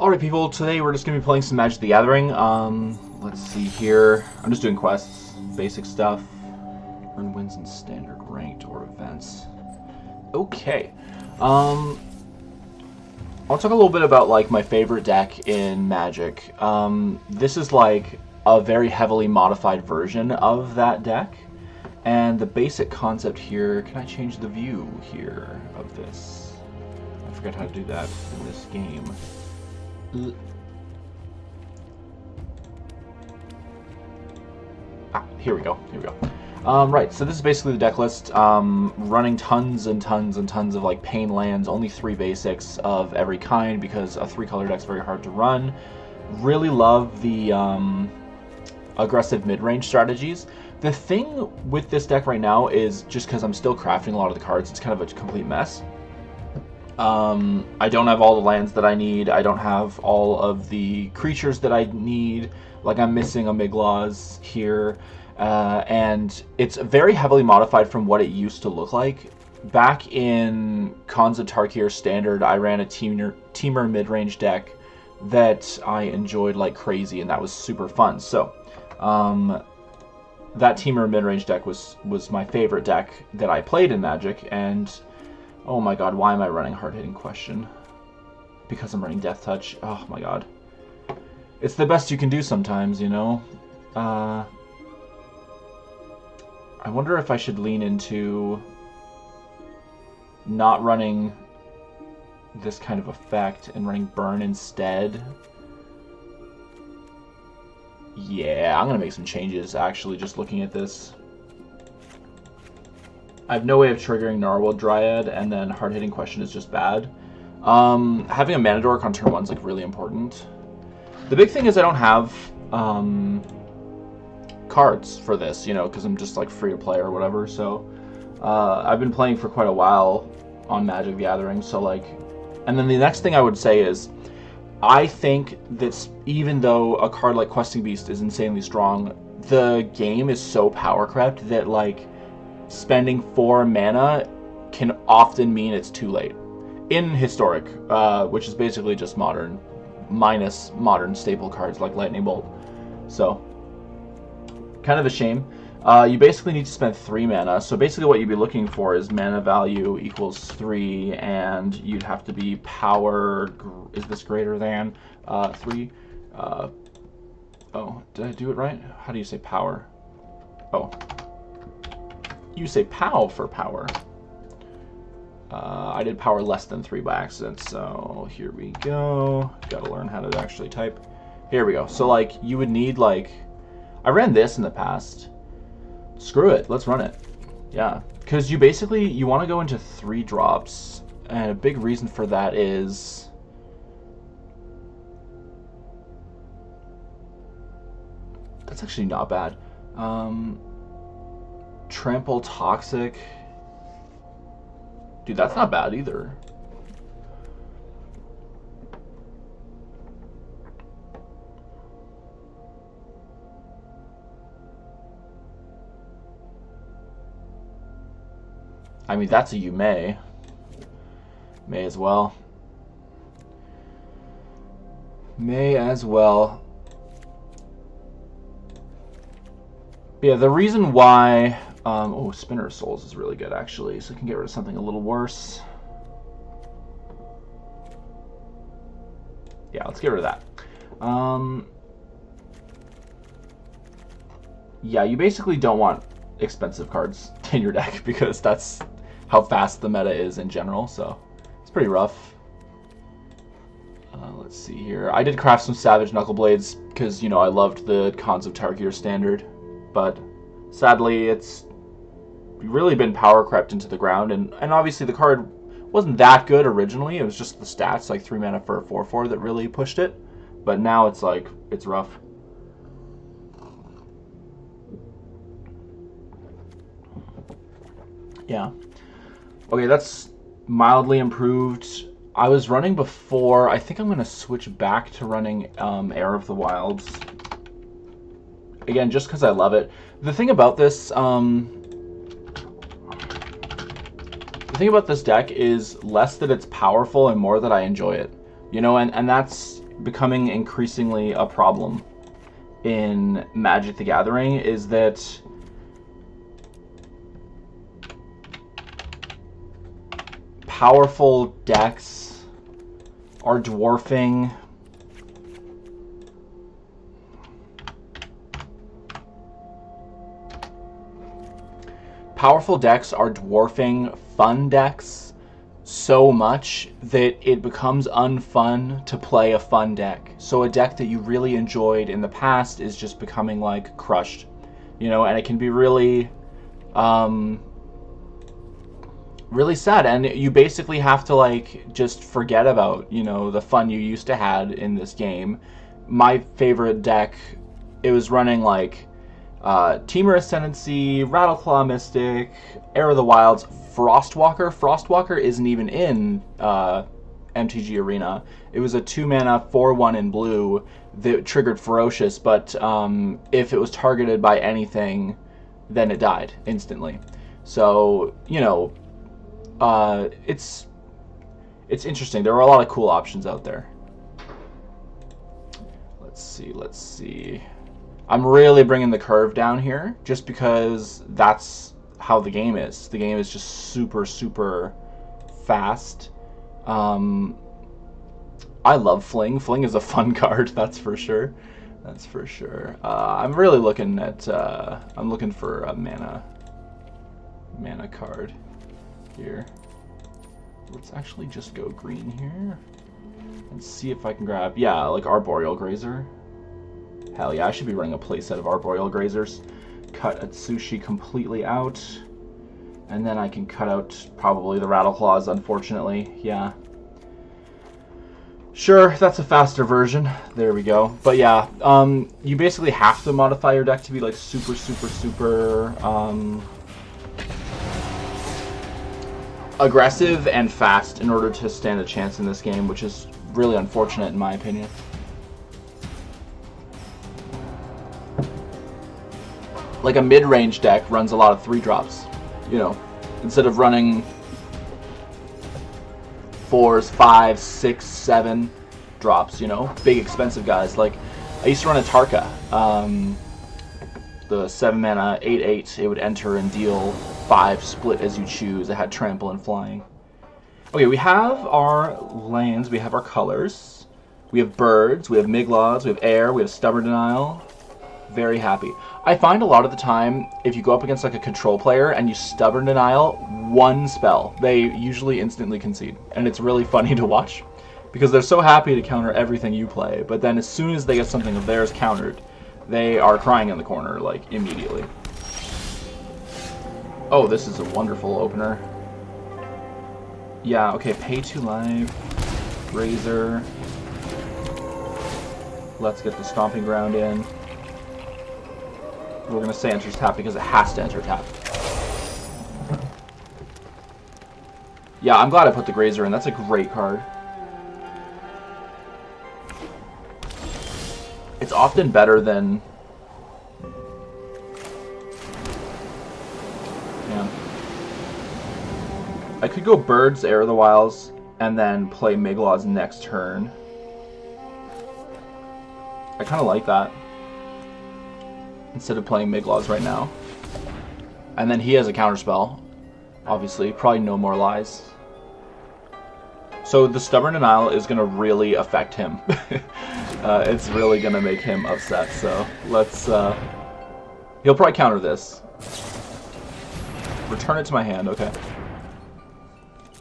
Alright people, today we're just going to be playing some Magic the Gathering. Let's see here. I'm just doing quests, basic stuff. Earn wins in standard, ranked, or events. Okay. I'll talk a little bit about like my favorite deck in Magic. This is like a very heavily modified version of that deck. And the basic concept here, can I change the view here of this? I forgot how to do that in this game. Here we go. Right, so this is basically the deck list. Running tons and tons and tons of like pain lands, only 3 basics of every kind because a 3-color deck's very hard to run. Really love the aggressive mid-range strategies. The thing with this deck right now is just because I'm still crafting a lot of the cards, it's kind of a complete mess. I don't have all the lands that I need. I don't have all of the creatures that I need. Like, I'm missing a Miglaws here. And it's very heavily modified from what it used to look like. Back in Khans of Tarkir Standard, I ran a Teamer mid-range deck that I enjoyed like crazy, and that was super fun. So, that Teamer mid-range deck was my favorite deck that I played in Magic, and oh my god, why am I running hard-hitting question? Because I'm running Death Touch. Oh my god. It's the best you can do sometimes, you know? I wonder if I should lean into not running this kind of effect and running Burn instead. Yeah, I'm gonna make some changes, actually, just looking at this. I have no way of triggering Narwhal Dryad, and then hard-hitting question is just bad. Having a Mana Dork on turn 1 is like really important. The big thing is I don't have cards for this, you know, because I'm just like free to play or whatever. So I've been playing for quite a while on Magic the Gathering. So like, and then the next thing I would say is, I think that even though a card like Questing Beast is insanely strong, the game is so power crept that like spending 4 mana can often mean it's too late. In Historic, which is basically just Modern, minus Modern staple cards like Lightning Bolt. So, kind of a shame. You basically need to spend 3 mana, so basically what you'd be looking for is mana value equals 3, and you'd have to be power, is this greater than 3? Oh, did I do it right? How do you say power? Oh. You say POW for power. I did power less than 3 by accident, so here we go. Gotta learn how to actually type. Here we go. So like, you would need like, I ran this in the past. Screw it, let's run it. Yeah, because you basically, you want to go into 3 drops, and a big reason for that is that's actually not bad. Trample Toxic. Dude, that's not bad either. I mean, that's a you may. May as well. May as well. Yeah, the reason why... oh, Spinner of Souls is really good, actually, so I can get rid of something a little worse. Yeah, let's get rid of that. Yeah, you basically don't want expensive cards in your deck because that's how fast the meta is in general, so it's pretty rough. Let's see here. I did craft some Savage Knuckleblades because, you know, I loved the Khans of Tarkir Standard, but sadly it's really been power crept into the ground, and obviously the card wasn't that good originally. It was just the stats, like 3 mana for a 4/4, that really pushed it, but now it's like, it's rough. Yeah. Okay, that's mildly improved. I was running before. I think I'm going to switch back to running Heir of the Wilds. Again, just because I love it. The thing about this, the thing about this deck is less that it's powerful and more that I enjoy it. You know, and that's becoming increasingly a problem in Magic the Gathering is that powerful decks are dwarfing fun decks so much that it becomes unfun to play a fun deck. So a deck that you really enjoyed in the past is just becoming like crushed, you know, and it can be really really sad, and you basically have to like just forget about, you know, the fun you used to had in this game. My favorite deck, it was running like Teamer Ascendancy, Rattleclaw Mystic, Heir of the Wilds, Frostwalker. Frostwalker isn't even in MTG Arena. It was a 2-mana 4/1 in blue that triggered Ferocious, but if it was targeted by anything, then it died instantly. So, you know, it's interesting. There are a lot of cool options out there. Let's see. I'm really bringing the curve down here just because that's how the game is. The game is just super, super fast. I love Fling. Fling is a fun card, that's for sure. That's for sure. I'm really looking at, I'm looking for a mana card here. Let's actually just go green here and see if I can grab, yeah, like Arboreal Grazer. Hell yeah, I should be running a playset of Arboreal Grazers. Cut Atsushi completely out. And then I can cut out probably the Rattleclaws, unfortunately. Yeah. Sure, that's a faster version. There we go. But yeah, you basically have to modify your deck to be like super, super, super aggressive and fast in order to stand a chance in this game, which is really unfortunate in my opinion. Like a mid-range deck runs a lot of 3-drops, you know, instead of running 4s, 5s, 6, 7 drops, you know, big expensive guys. Like I used to run a Tarka, the 7-mana 8/8. It would enter and deal 5 split as you choose. It had trample and flying. Okay, we have our lands, we have our colors, we have birds, we have Miglaws, we have air, we have Stubborn Denial. Very happy. I find a lot of the time, if you go up against like a control player and you Stubborn Denial, one spell, they usually instantly concede. And it's really funny to watch, because they're so happy to counter everything you play, but then as soon as they get something of theirs countered, they are crying in the corner, like, immediately. Oh, this is a wonderful opener. Yeah, okay, pay 2 life, Razor. Let's get the Stomping Ground in. We're going to say enters tap because it has to enter tap. Yeah, I'm glad I put the Grazer in. That's a great card. It's often better than... Yeah. I could go Birds, Heir of the Wilds, and then play Miglaws next turn. I kind of like that. Instead of playing Miglaws right now. And then he has a counterspell, obviously. Probably No More Lies. So the Stubborn Denial is going to really affect him. It's really going to make him upset. So let's... he'll probably counter this. Return it to my hand, okay.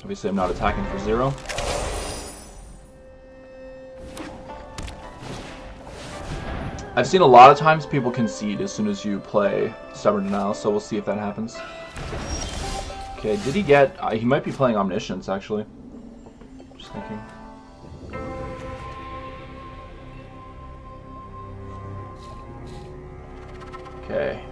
Obviously I'm not attacking for 0. I've seen a lot of times people concede as soon as you play Stubborn Denial, so we'll see if that happens. Okay, did he get... he might be playing Omniscience, actually. Just thinking. Okay.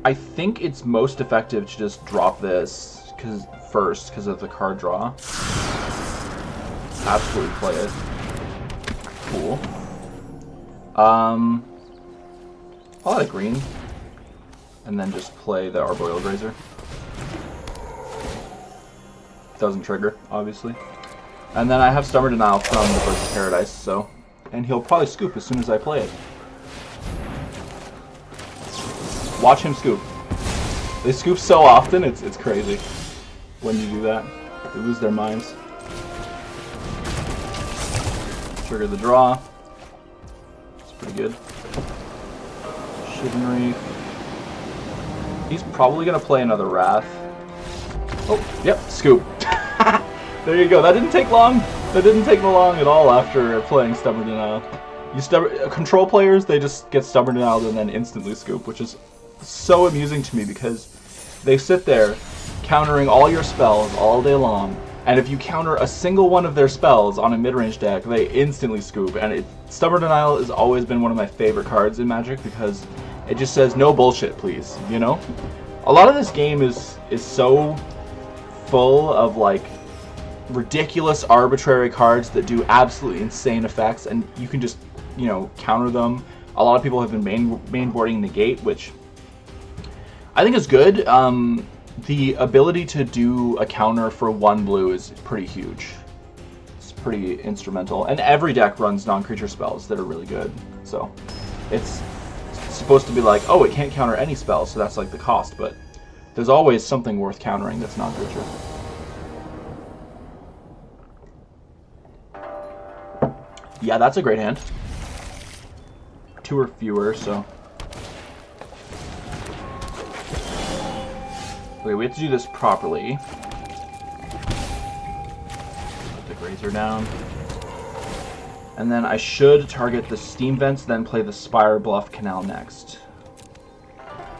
I think it's most effective to just drop this first because of the card draw. Absolutely play it. Cool. I'll add a green. And then just play the Arboreal Grazer. Doesn't trigger, obviously. And then I have Stubborn Denial from the Birds of Paradise, so... And he'll probably scoop as soon as I play it. Watch him scoop. They scoop so often, it's crazy when you do that. They lose their minds. Trigger the draw. It's pretty good. Shivan Reef. He's probably going to play another Wrath. Oh, yep, scoop. There you go. That didn't take long. That didn't take long at all after playing Stubborn Denial. Control players, they just get Stubborn Denial and then instantly scoop, which is so amusing to me because they sit there countering all your spells all day long, and if you counter a single one of their spells on a mid-range deck, they instantly scoop. And Stubborn Denial has always been one of my favorite cards in Magic because it just says no bullshit, please. You know, a lot of this game is so full of like ridiculous arbitrary cards that do absolutely insane effects, and you can just, you know, counter them. A lot of people have been mainboarding Negate, which I think is good. The ability to do a counter for 1 blue is pretty huge. It's pretty instrumental, and every deck runs non-creature spells that are really good. So it's supposed to be like, oh, it can't counter any spells, so that's like the cost, but there's always something worth countering that's non-creature. Yeah, that's a great hand. 2 or fewer, so... Okay, we have to do this properly. Put the Grazer down. And then I should target the Steam Vents, then play the Spire Bluff Canal next.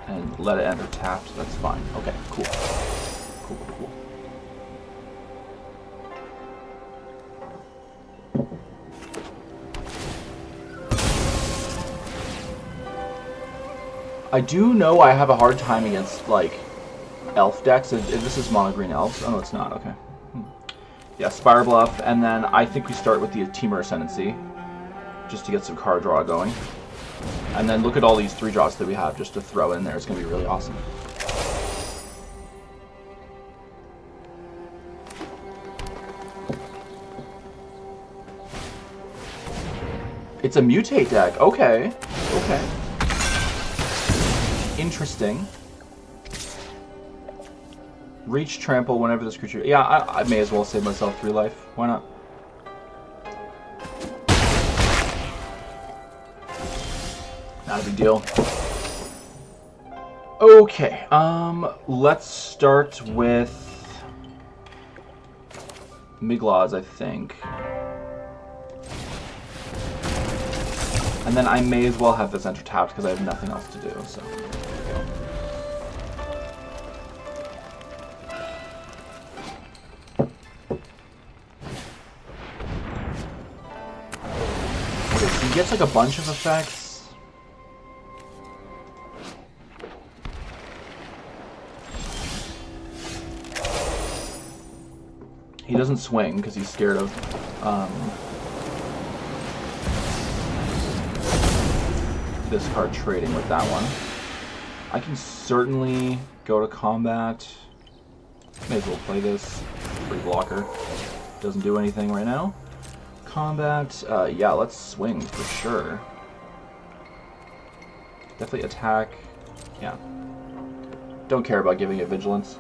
And let it enter tapped, that's fine. Okay, cool. Cool, cool, cool. I do know I have a hard time against, like, elf decks. If this is mono green elves. Oh, no, it's not. Okay. Yeah, Spire Bluff, and then I think we start with the Temur Ascendancy, just to get some card draw going. And then look at all these 3 draws that we have just to throw in there. It's going to be really awesome. It's a mutate deck. Okay. Okay. Interesting. Reach, trample whenever this creature... Yeah, I may as well save myself 3 life. Why not? Not a big deal. Okay, let's start with Miglaws, I think. And then I may as well have this enter tapped because I have nothing else to do, so... He gets like a bunch of effects. He doesn't swing because he's scared of this card trading with that one. I can certainly go to combat. May as well play this. Free blocker. Doesn't do anything right now. Combat, yeah, let's swing for sure. Definitely attack. Yeah. Don't care about giving it vigilance.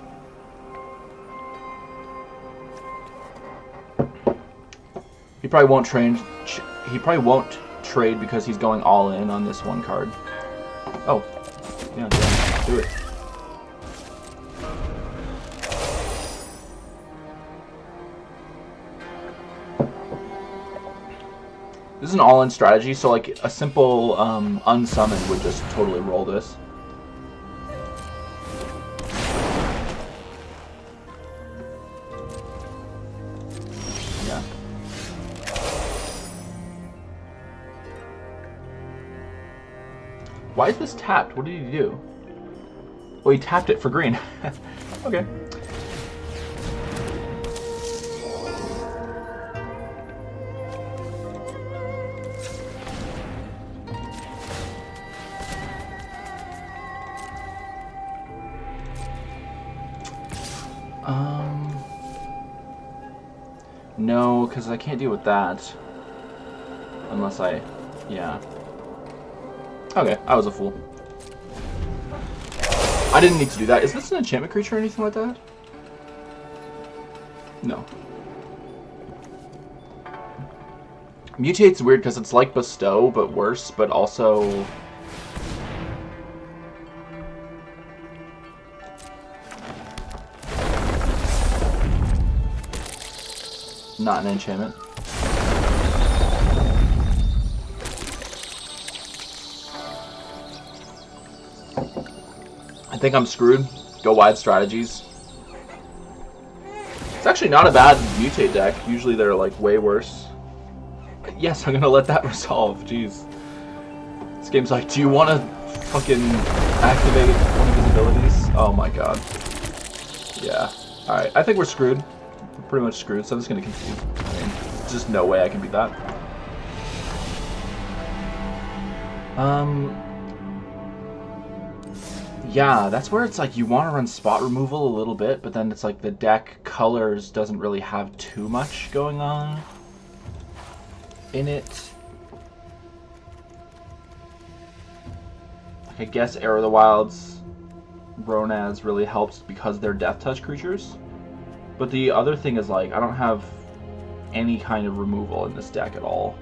He probably won't trade. He probably won't trade because he's going all in on this one card. Oh, yeah, do it. This is an all-in strategy, so like a simple unsummon would just totally roll this. Yeah. Why is this tapped? What did he do? Oh, he tapped it for green. Okay. No, because I can't deal with that. Unless I... yeah. Okay, I was a fool. I didn't need to do that. Is this an enchantment creature or anything like that? No. Mutate's weird because it's like Bestow, but worse, but also... not an enchantment. I think I'm screwed. Go wide strategies. It's actually not a bad mutate deck. Usually they're like way worse. Yes, I'm gonna let that resolve. Jeez. This game's like, do you want to fucking activate one of his abilities? Oh my god. Yeah. Alright, I think we're screwed. We're pretty much screwed, so I'm just gonna continue. I mean, there's just no way I can beat that. Yeah, that's where it's like you want to run spot removal a little bit, but then it's like the deck colors doesn't really have too much going on in it. Like I guess Arrow of the Wild's Ronaz really helps because they're Death Touch creatures. But the other thing is like I don't have any kind of removal in this deck at all.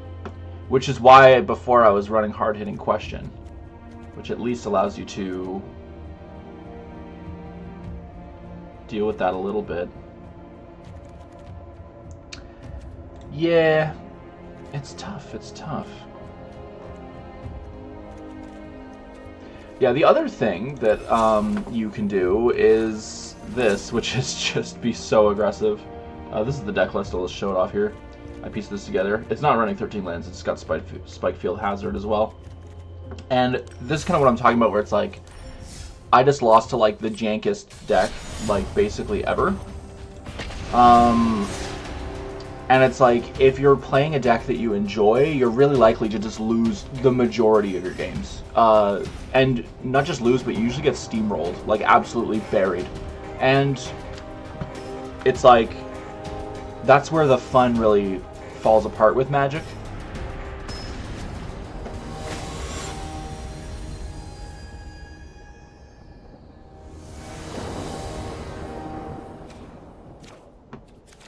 Which is why before I was running Hard Hitting Question, which at least allows you to deal with that a little bit. Yeah, it's tough, it's tough. Yeah, the other thing that you can do is this, which is just be so aggressive. This is the deck list, I'll just show it off here. I pieced this together. It's not running 13 lands, it's got Spike Field Hazard as well. And this is kind of what I'm talking about, where it's like, I just lost to like the jankest deck, like basically ever. And it's like, if you're playing a deck that you enjoy, you're really likely to just lose the majority of your games. And not just lose, but you usually get steamrolled, like absolutely buried. And it's like, that's where the fun really falls apart with Magic.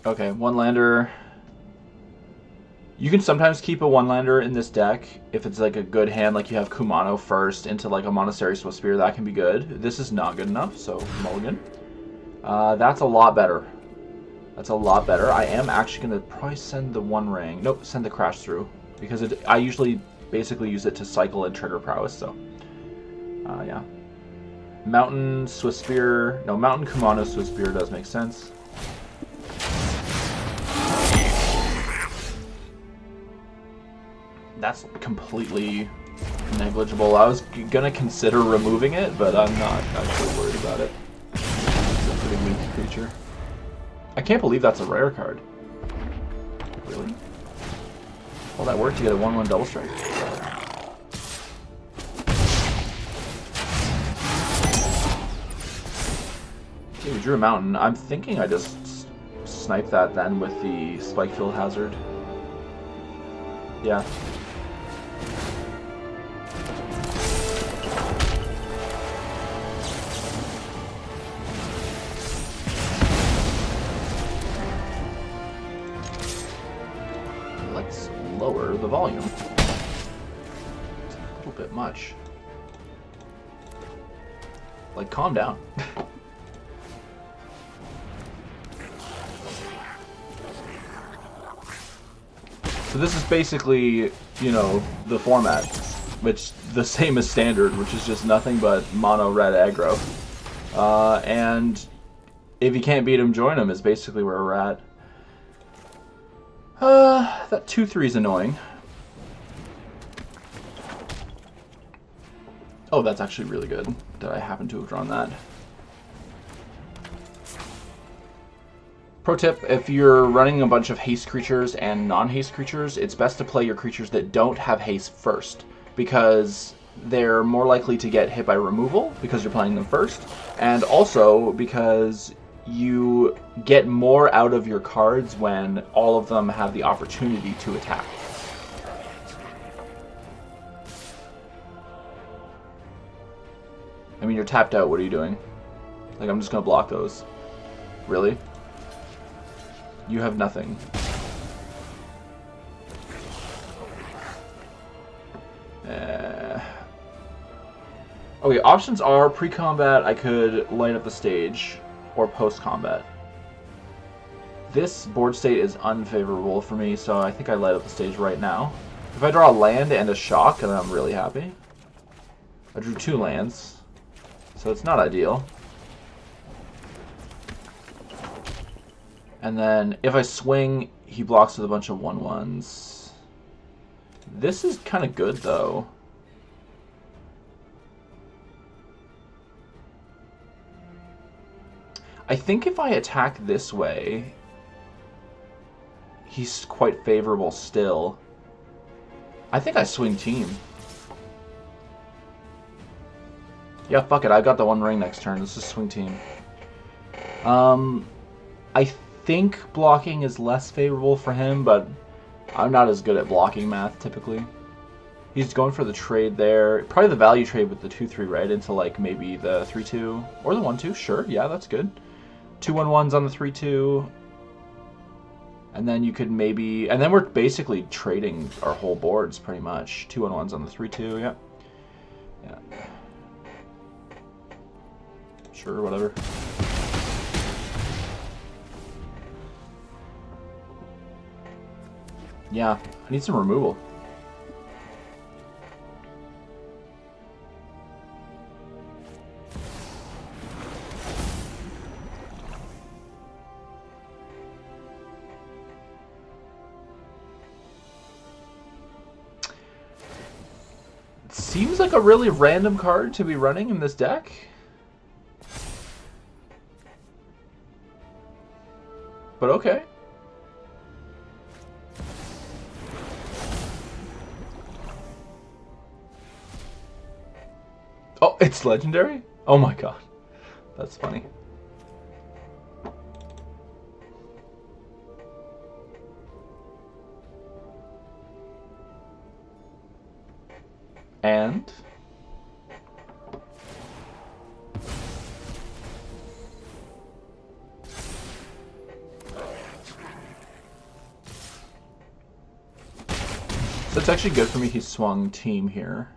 Okay, one-lander. You can sometimes keep a one-lander in this deck if it's like a good hand, like you have Kumano first into like a Monastery Swiftspear, that can be good. This is not good enough, so mulligan. That's a lot better. That's a lot better. I am actually going to probably send the One Ring. Nope, send the Crash Through. Because I usually basically use it to cycle and trigger prowess, so. Yeah. Mountain Swiftspear. No, Mountain Kumano Swiftspear does make sense. That's completely negligible. I was gonna consider removing it, but I'm not actually worried about it. It's a pretty weak creature. I can't believe that's a rare card. Really? All that work to get a 1/1 double strike? Okay, we drew a mountain. I'm thinking I just snipe that then with the Spike Field Hazard. Yeah. Let's lower the volume. It's a little bit much. Like, calm down. So this is basically, you know, the format, which the same as standard, which is just nothing but mono red aggro. And if you can't beat him, join him is basically where we're at. That 2/3 is annoying. Oh, that's actually really good that I happen to have drawn that. Pro tip, if you're running a bunch of haste creatures and non-haste creatures, it's best to play your creatures that don't have haste first, because they're more likely to get hit by removal because you're playing them first, and also because you get more out of your cards when all of them have the opportunity to attack. I mean, you're tapped out. What are you doing? Like, I'm just gonna block those. Really? You have nothing. Okay, options are pre-combat, I could light up the stage, or post-combat. This board state is unfavorable for me, so I think I light up the stage right now. If I draw a land and a shock, then I'm really happy. I drew 2 lands, so it's not ideal. And then if I swing, he blocks with a bunch of 1/1s. This is kind of good, though. I think if I attack this way, he's quite favorable still. I think I swing team. Yeah, fuck it. I got the 1 ring next turn. Let's just swing team. I think blocking is less favorable for him, but I'm not as good at blocking math typically. He's going for the trade there. Probably the value trade with the 2/3, right? Into like maybe the 3/2 or the 1/2. Sure, yeah, that's good. 2 1/1s on the 3/2. And then you could maybe... And then we're basically trading our whole boards pretty much. 2 1/1s on the 3/2, yeah. Yeah. Sure, whatever. Yeah, I need some removal. It seems like a really random card to be running in this deck. But okay. Oh, it's legendary? Oh my god. That's funny. And... So it's actually good for me he swung team here.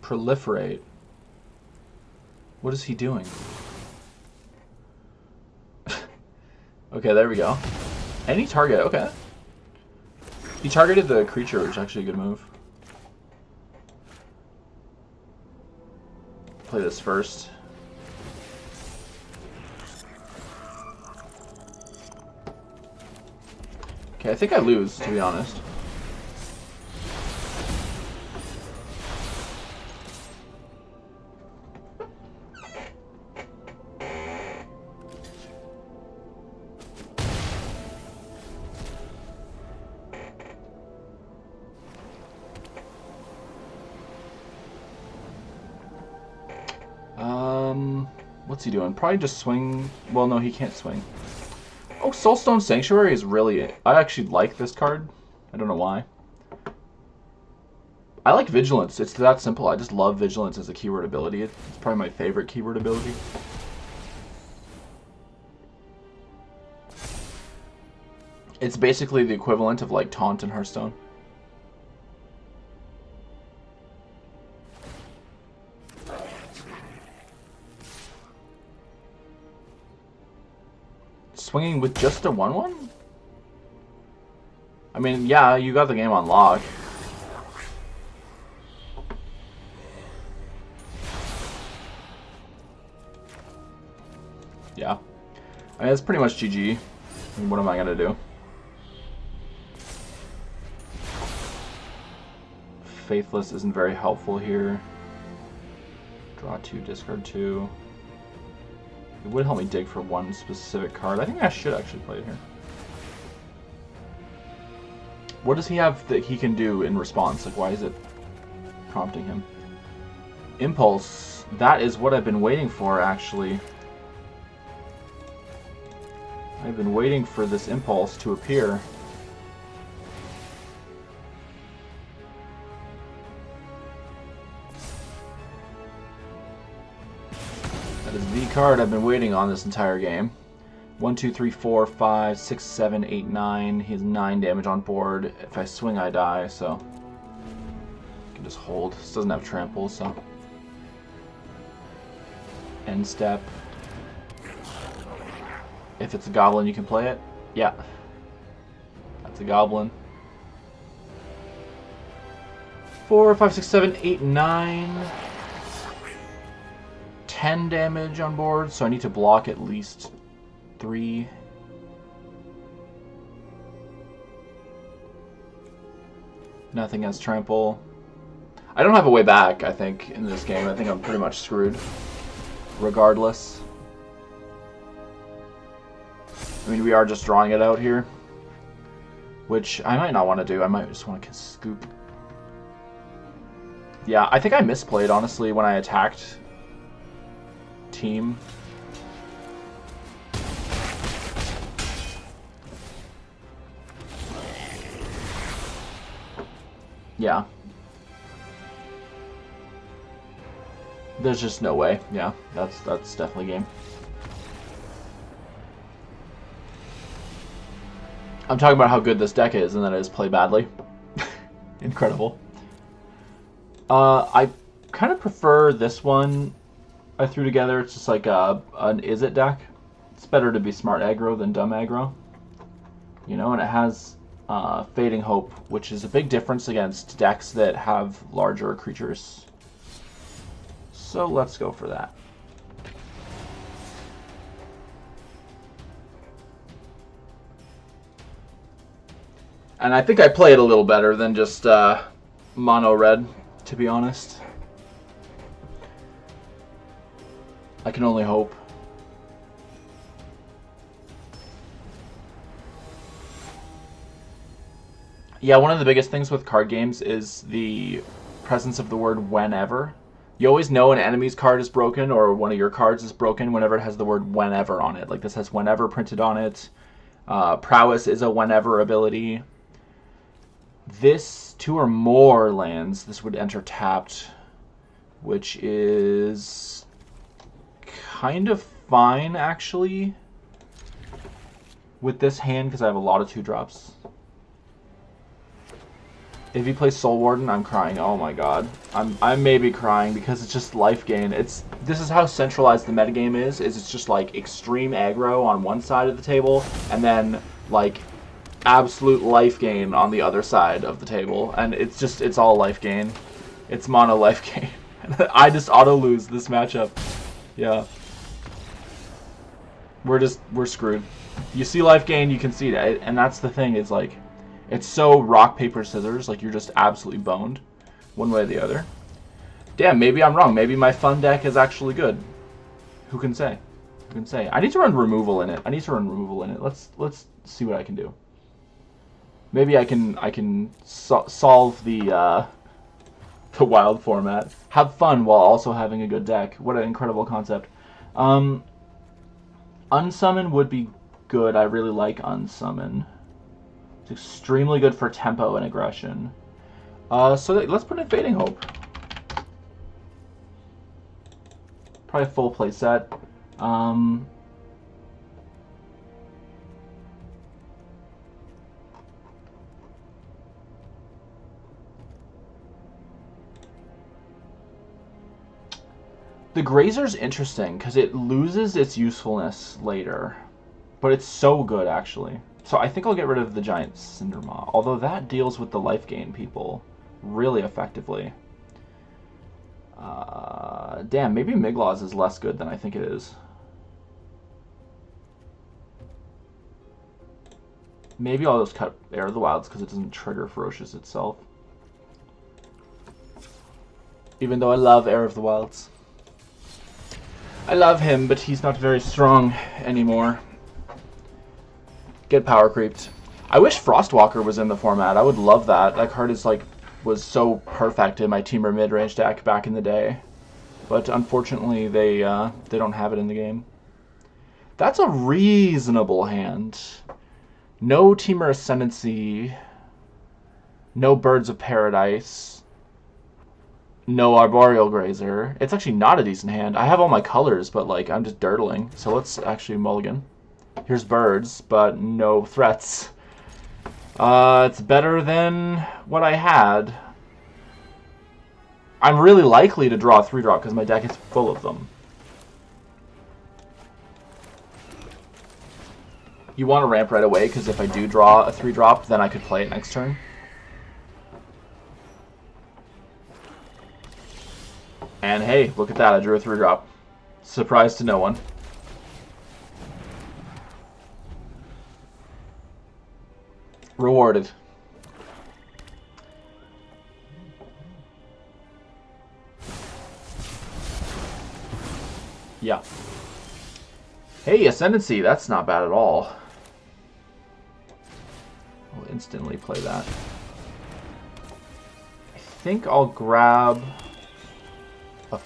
Proliferate. What is he doing? Okay, there we go. Any target, okay. He targeted the creature, which is actually a good move. Play this first. Okay, I think I lose, to be honest. What's he doing? Probably just swing. Well, no, he can't swing. Oh, Soulstone Sanctuary is really... I actually like this card. I don't know why. I like Vigilance. It's that simple. I just love Vigilance as a keyword ability. It's probably my favorite keyword ability. It's basically the equivalent of like Taunt in Hearthstone. Swinging with just a 1/1? I mean, yeah, you got the game on lock. Yeah. I mean, that's pretty much GG. I mean, what am I gonna do? Faithless isn't very helpful here. Draw 2, discard 2. It would help me dig for one specific card. I think I should actually play it here. What does he have that he can do in response? Like, why is it prompting him? Impulse. That is what I've been waiting for, actually. I've been waiting for this impulse to appear. That is the card I've been waiting on this entire game. 1, 2, 3, 4, 5, 6, 7, 8, 9. He has 9 damage on board. If I swing, I die, so I can just hold. This doesn't have trample, so end step. If it's a goblin, you can play it. Yeah, that's a goblin. 4, 5, 6, 7, 8, 9. 10 damage on board, so I need to block at least 3. Nothing has trample. I don't have a way back, I think, in this game. I think I'm pretty much screwed. Regardless. I mean, we are just drawing it out here. Which I might not want to do. I might just want to scoop. Yeah, I think I misplayed, honestly, when I attacked team. Yeah. There's just no way. Yeah, that's definitely game. I'm talking about how good this deck is, and then it is play badly. Incredible. I kind of prefer this one I threw together. It's just like an is it deck. It's better to be smart aggro than dumb aggro. You know, and it has Fading Hope, which is a big difference against decks that have larger creatures. So let's go for that. And I think I play it a little better than just mono red, to be honest. I can only hope. Yeah, one of the biggest things with card games is the presence of the word whenever. You always know an enemy's card is broken or one of your cards is broken whenever it has the word whenever on it. Like this has whenever printed on it. Prowess is a whenever ability. This 2 or more lands, this would enter tapped, which is kind of fine, actually, with this hand, because I have a lot of 2-drops. If he plays Soul Warden, I'm crying. Oh my god. I'm maybe crying because it's just life gain. This is how centralized the metagame is it's just like extreme aggro on one side of the table, and then like absolute life gain on the other side of the table. And it's all life gain. It's mono life gain. I just auto lose this matchup. Yeah. We're screwed. You see life gain, you concede it, and that's the thing, is like it's so rock, paper, scissors, like you're just absolutely boned one way or the other. Damn, maybe I'm wrong. Maybe my fun deck is actually good. Who can say? Who can say? I need to run removal in it. Let's see what I can do. Maybe I can solve the wild format. Have fun while also having a good deck. What an incredible concept. Unsummon would be good. I really like Unsummon. It's extremely good for tempo and aggression. So let's put in Fading Hope. Probably a full play set. The Grazer's interesting because it loses its usefulness later, but it's so good actually. So I think I'll get rid of the Giant Cindermaw, although that deals with the life gain people really effectively. Damn, maybe Miglaws is less good than I think it is. Maybe I'll just cut Air of the Wilds because it doesn't trigger Ferocious itself. Even though I love Air of the Wilds. I love him, but he's not very strong anymore. Get power creeped. I wish Frostwalker was in the format. I would love that. That card is like was so perfect in my Teamer mid-range deck back in the day. But unfortunately, they don't have it in the game. That's a reasonable hand. No Teamer Ascendancy. No Birds of Paradise. No Arboreal Grazer. It's actually not a decent hand. I have all my colors, but like I'm just dirtling. So let's actually mulligan. Here's birds, but no threats. It's better than what I had. I'm really likely to draw a 3-drop because my deck is full of them. You want to ramp right away because if I do draw a 3-drop, then I could play it next turn. And hey, look at that, I drew a 3-drop. Surprise to no one. Rewarded. Yeah. Hey, Ascendancy, that's not bad at all. I'll instantly play that. I think I'll grab a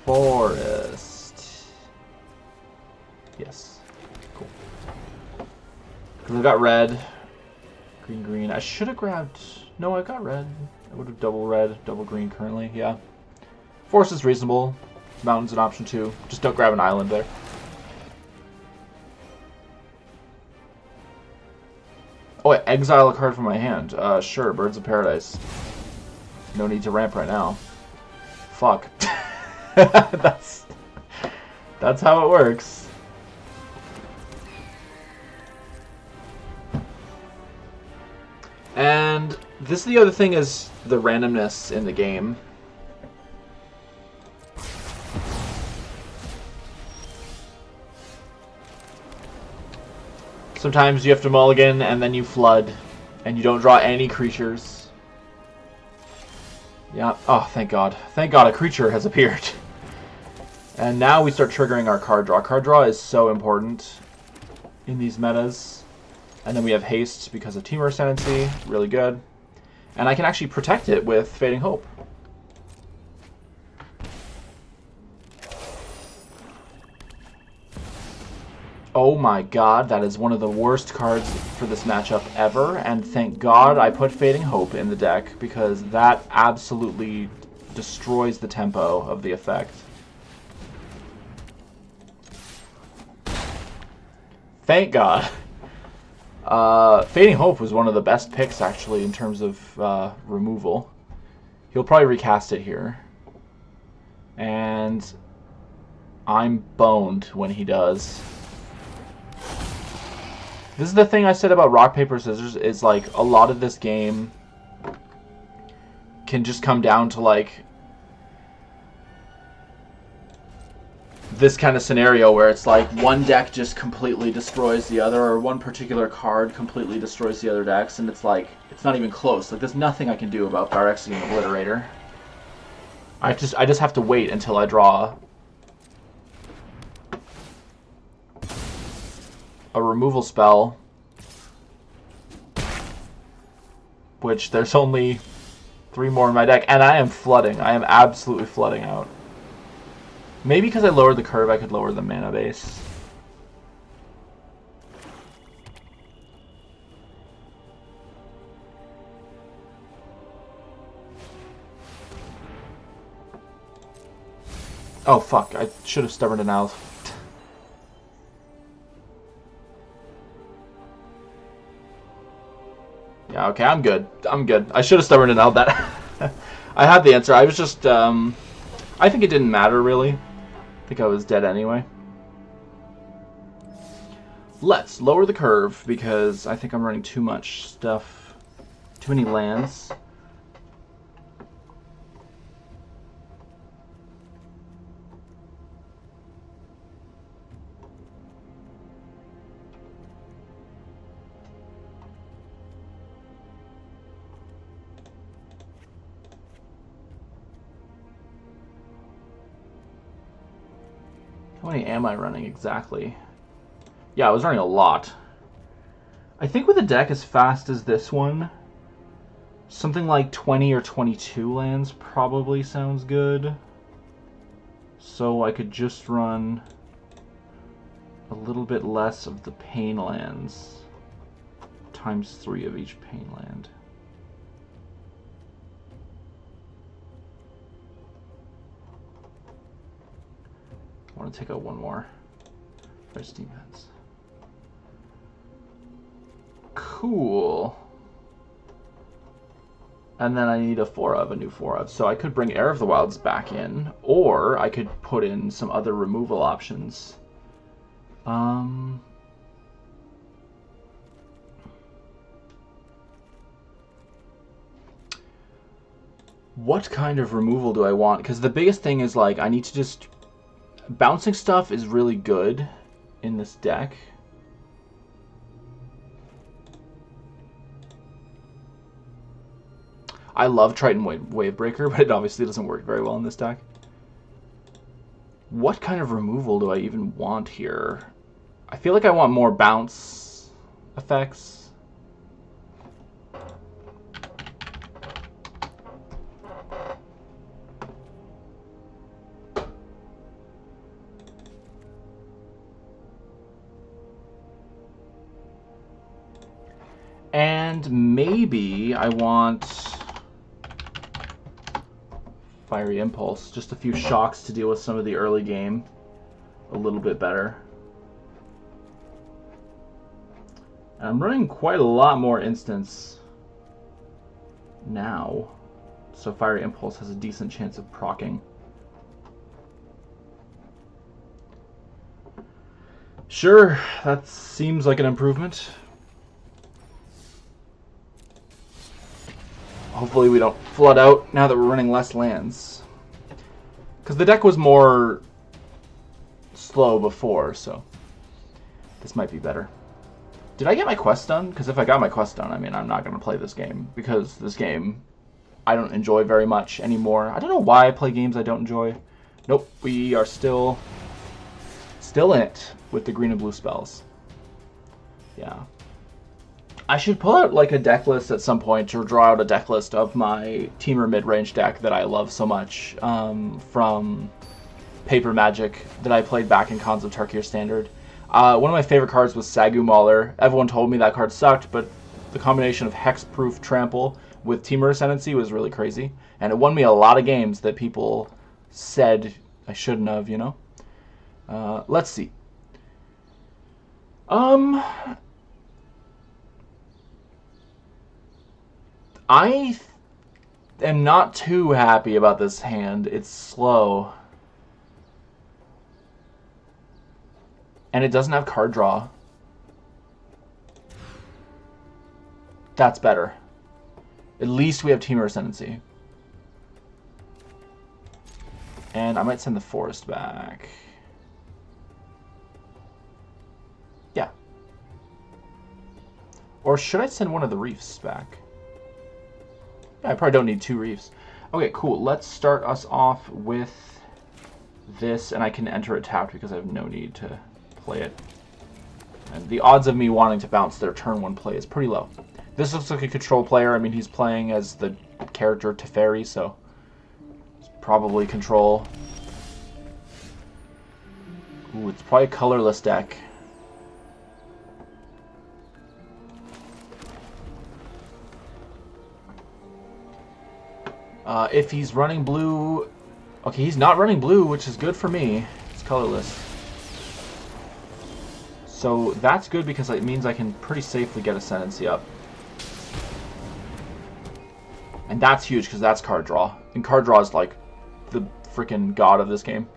forest. Yes. Cool. Because I've got red. Green, green. I should have grabbed... No, I got red. I would have double red, double green currently. Yeah. Forest is reasonable. Mountain's an option too. Just don't grab an island there. Oh, I exile a card from my hand. Sure, Birds of Paradise. No need to ramp right now. Fuck. That's how it works. And this is the other thing is the randomness in the game. Sometimes you have to mulligan and then you flood and you don't draw any creatures. Yeah, oh thank God. Thank God a creature has appeared. And now we start triggering our card draw. Card draw is so important in these metas. And then we have haste because of Teamer Ascendancy, really good. And I can actually protect it with Fading Hope. Oh my God, that is one of the worst cards for this matchup ever, and thank God I put Fading Hope in the deck, because that absolutely destroys the tempo of the effect. Thank God. Fading Hope was one of the best picks, actually, in terms of removal. He'll probably recast it here. And I'm boned when he does. This is the thing I said about rock, paper, scissors, is like a lot of this game can just come down to like this kind of scenario where it's like one deck just completely destroys the other, or one particular card completely destroys the other decks, and it's like it's not even close. Like there's nothing I can do about Phyrexian Obliterator. I just have to wait until I draw a removal spell, which there's only 3 more in my deck, and I am flooding. I am absolutely flooding out. Maybe because I lowered the curve, I could lower the mana base. Oh fuck, I should have Stubborn Denial. Yeah, okay, I'm good. I'm good. I should have Stubborn Denialed that. I had the answer. I was just, I think it didn't matter, really. I think I was dead anyway. Let's lower the curve, because I think I'm running too much stuff. Too many lands. How many am I running exactly? Yeah, I was running a lot. I think with a deck as fast as this one, something like 20 or 22 lands probably sounds good. So I could just run a little bit less of the pain lands, times 3 of each pain land. I want to take out one more. There's defense. Cool. And then I need a 4 of, a new 4 of. So I could bring Heir of the Wilds back in, or I could put in some other removal options. What kind of removal do I want? Because the biggest thing is, like, I need to just... Bouncing stuff is really good in this deck. I love Triton Wavebreaker, but it obviously doesn't work very well in this deck. What kind of removal do I even want here? I feel like I want more bounce effects. And maybe I want Fiery Impulse, just a few shocks to deal with some of the early game a little bit better. And I'm running quite a lot more instants now, so Fiery Impulse has a decent chance of proccing. Sure, that seems like an improvement. Hopefully we don't flood out now that we're running less lands. Because the deck was more slow before, so this might be better. Did I get my quest done? Because if I got my quest done, I mean, I'm not going to play this game. Because this game I don't enjoy very much anymore. I don't know why I play games I don't enjoy. Nope, we are still in it with the green and blue spells. Yeah. I should pull out like a deck list at some point, or draw out a deck list of my Temur mid-range deck that I love so much from Paper Magic that I played back in Khans of Tarkir Standard. One of my favorite cards was Sagu Mauler. Everyone told me that card sucked, but the combination of Hexproof Trample with Temur Ascendancy was really crazy. And it won me a lot of games that people said I shouldn't have, you know? Let's see. I am not too happy about this hand. It's slow. And it doesn't have card draw. That's better. At least we have Temur Ascendancy. And I might send the Forest back. Yeah. Or should I send one of the Reefs back? I probably don't need 2 Reefs. Okay, cool. Let's start us off with this, and I can enter it tapped because I have no need to play it. And the odds of me wanting to bounce their turn 1 play is pretty low. This looks like a control player. I mean, he's playing as the character Teferi, so it's probably control. Ooh, it's probably a colorless deck. If he's running blue... Okay, he's not running blue, which is good for me. It's colorless. So that's good because it means I can pretty safely get Ascendancy up. And that's huge because that's card draw. And card draw is like the freaking god of this game.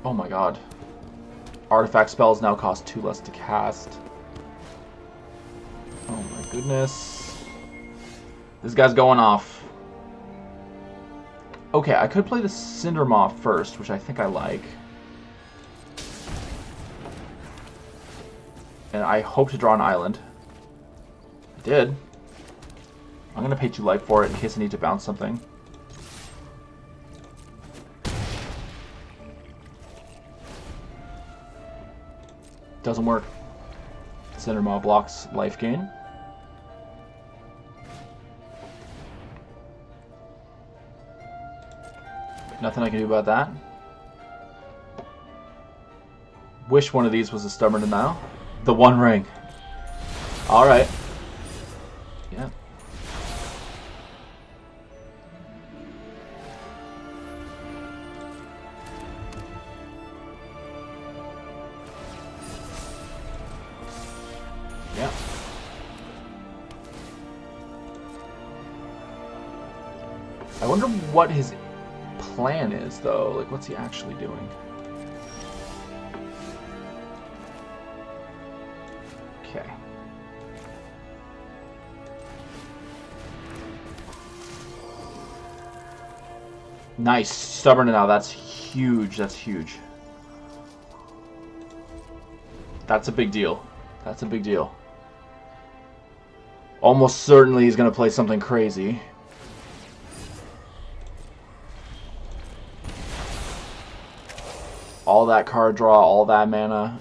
Oh my god. Artifact spells now cost 2 less to cast. Oh my goodness. This guy's going off. Okay, I could play the Cindermoth first, which I think I like. And I hope to draw an island. I did. I'm going to pay 2 life for it in case I need to bounce something. Doesn't work. Cindermaw blocks life gain. Nothing I can do about that. Wish one of these was a Stubborn Denial. The One Ring. Alright. Yeah. Yeah. I wonder what his plan is, though. Like, what's he actually doing? Okay. Nice. Stubborn now. That's huge. That's huge. That's a big deal. That's a big deal. Almost certainly he's going to play something crazy. All that card draw, all that mana.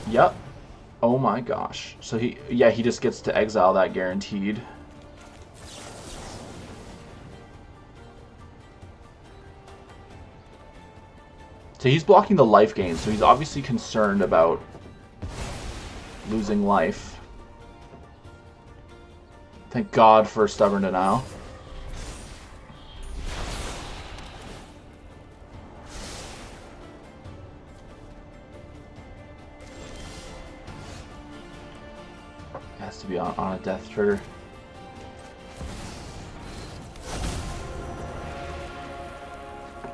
Yep. Oh my gosh. So he just gets to exile that guaranteed. So he's blocking the life gain, so he's obviously concerned about losing life. Thank God for Stubborn Denial. Has to be on a death trigger.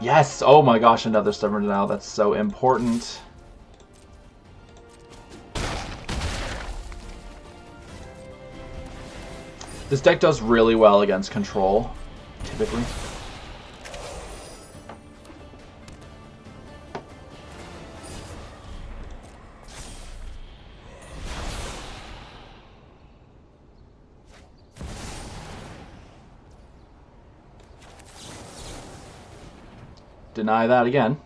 Yes! Oh my gosh, another Stubborn Denial. That's so important. This deck does really well against control, typically. Deny that again.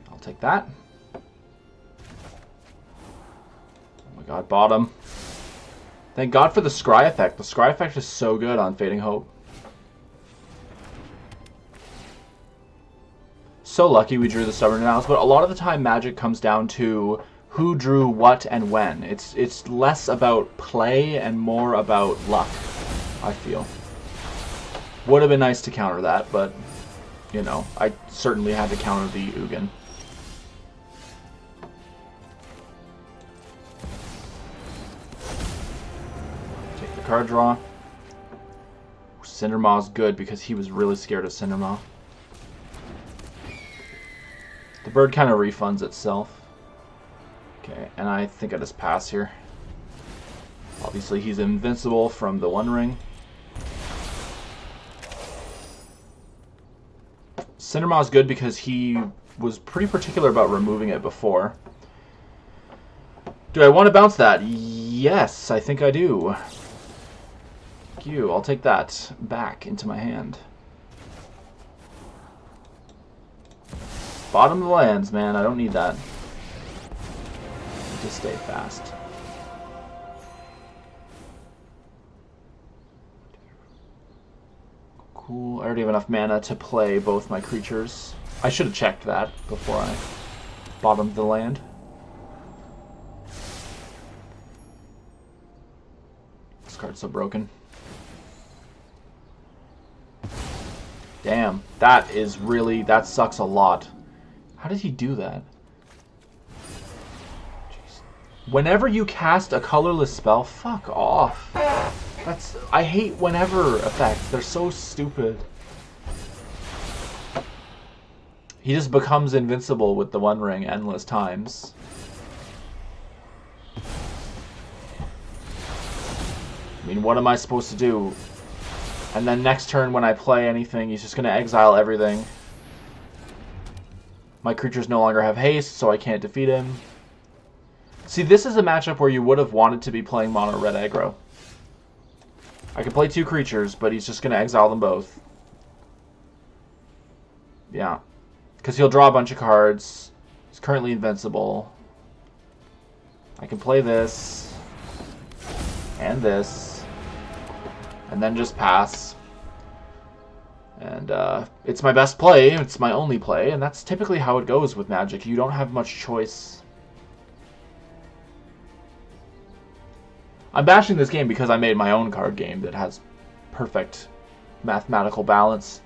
I'll take that. Oh my god, bottom. Thank God for the Scry effect. The Scry effect is so good on Fading Hope. So lucky we drew the Stubborn Denials, but a lot of the time Magic comes down to who drew what and when. It's less about play and more about luck, I feel. Would have been nice to counter that, but, you know, I certainly had to counter the Ugin. Take the card draw. Cindermaw's good because he was really scared of Cindermaw. The bird kind of refunds itself. Okay, and I think I just pass here. Obviously, he's invincible from the One Ring. Cindermaw's good because he was pretty particular about removing it before. Do I want to bounce that? Yes, I think I do. Thank you. I'll take that back into my hand. Bottom of the lands, man. I don't need that. Just stay fast. Cool. I already have enough mana to play both my creatures. I should have checked that before I bottomed the land. This card's so broken. Damn. That is really... That sucks a lot. How did he do that? Whenever you cast a colorless spell, fuck off. I hate whenever effects. They're so stupid. He just becomes invincible with the One Ring endless times. I mean, what am I supposed to do? And then next turn when I play anything, he's just going to exile everything. My creatures no longer have haste, so I can't defeat him. See, this is a matchup where you would have wanted to be playing mono red aggro. I can play 2 creatures, but he's just going to exile them both. Yeah. Because he'll draw a bunch of cards. He's currently invincible. I can play this. And this. And then just pass. And it's my best play. It's my only play. And that's typically how it goes with Magic. You don't have much choice. I'm bashing this game because I made my own card game that has perfect mathematical balance.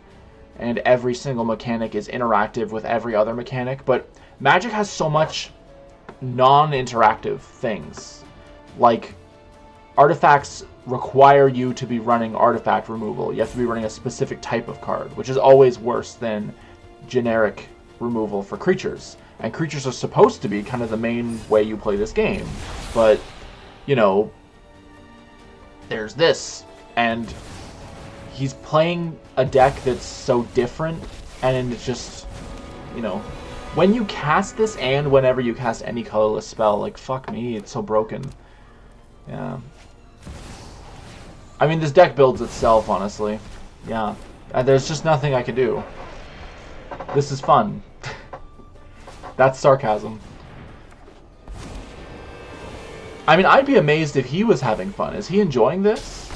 And every single mechanic is interactive with every other mechanic. But Magic has so much non-interactive things. Like, artifacts require you to be running artifact removal. You have to be running a specific type of card, which is always worse than generic removal for creatures. And creatures are supposed to be kind of the main way you play this game. But, you know, there's this. And he's playing a deck that's so different, and it's just, you know, when you cast this and whenever you cast any colorless spell, like, fuck me, it's so broken. Yeah. I mean, this deck builds itself, honestly. Yeah. There's just nothing I can do. This is fun. That's sarcasm. I mean, I'd be amazed if he was having fun. Is he enjoying this?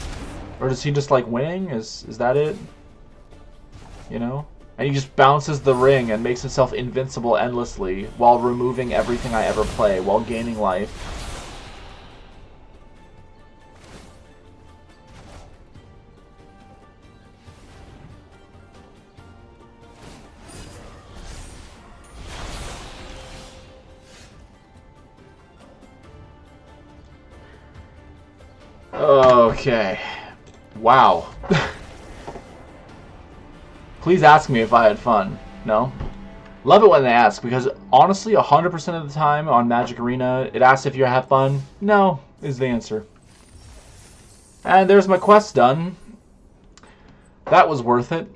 Or does he just like winning? Is that it? You know? And he just bounces the ring and makes himself invincible endlessly while removing everything I ever play, while gaining life. Okay. Wow. Please ask me if I had fun. No? Love it when they ask, because honestly, 100% of the time on Magic Arena, it asks if you have fun. No, is the answer. And there's my quest done. That was worth it.